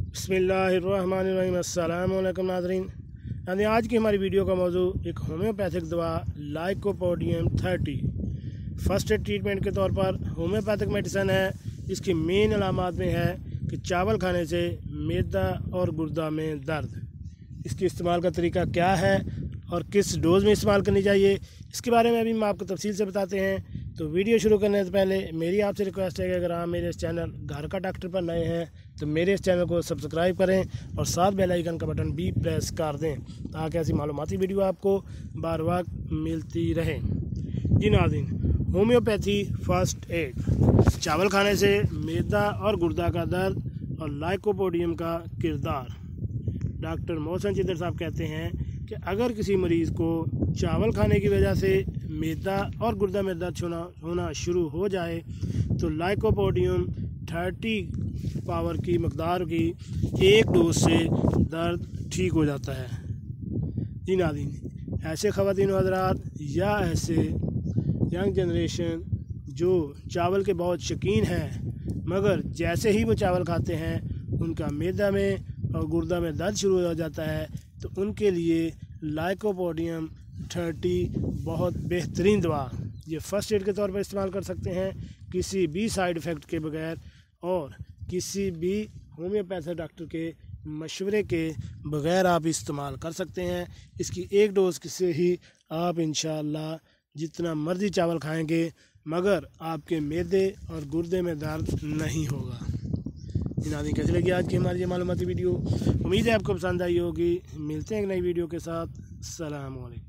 बिस्मिल्लाहिर्रहमानिर्रहीम। अस्सलाम वालेकुम नाज़रीन। यानी आज की हमारी वीडियो का मौजू एक होम्योपैथिक दवा लाइकोपोडियम 30 फर्स्ट एड ट्रीटमेंट के तौर पर होम्योपैथिक मेडिसिन है। इसकी मेन अलामात में है कि चावल खाने से मैदा और गुर्दा में दर्द। इसके इस्तेमाल का तरीका क्या है और किस डोज़ में इस्तेमाल करनी चाहिए, इसके बारे में अभी हम आपको तफसील से बताते हैं। तो वीडियो शुरू करने से पहले मेरी आपसे रिक्वेस्ट है कि अगर आप मेरे इस चैनल घर का डॉक्टर पर नए हैं तो मेरे इस चैनल को सब्सक्राइब करें और साथ बेल आइकन का बटन भी प्रेस कर दें ताकि ऐसी मालूमाती वीडियो आपको बार वक्त मिलती रहे। जी नाज़रीन, होम्योपैथी फर्स्ट एड, चावल खाने से मैदा और गुर्दा का दर्द और लाइकोपोडियम का किरदार। डॉक्टर मोहसिन चिदर साहब कहते हैं कि अगर किसी मरीज़ को चावल खाने की वजह से मैदा और गुर्दा में दर्द होना शुरू हो जाए तो लाइकोपोडियम 30 पावर की मकदार की एक डोज से दर्द ठीक हो जाता है। जी नाज़रीन, ऐसे ख़वातीन हज़रात या ऐसे यंग जनरेशन जो चावल के बहुत शौकीन हैं मगर जैसे ही वो चावल खाते हैं उनका मैदा में और गुर्दा में दर्द शुरू हो जाता है, तो उनके लिए लाइकोपोडियम 30 बहुत बेहतरीन दवा ये फ़र्स्ट एड के तौर पर इस्तेमाल कर सकते हैं, किसी भी साइड इफ़ेक्ट के बगैर और किसी भी होम्योपैथिक डॉक्टर के मशवरे के बगैर आप इस्तेमाल कर सकते हैं। इसकी एक डोज़ से ही आप इंशाअल्लाह जितना मर्ज़ी चावल खाएंगे मगर आपके मैदे और गुर्दे में दर्द नहीं होगा। नाज़रीन, कैसी लगी आज की हमारी ये मालूमाती वीडियो? उम्मीद है आपको पसंद आई होगी। मिलते हैं एक नई वीडियो के साथ। अस्सलाम वालेकुम।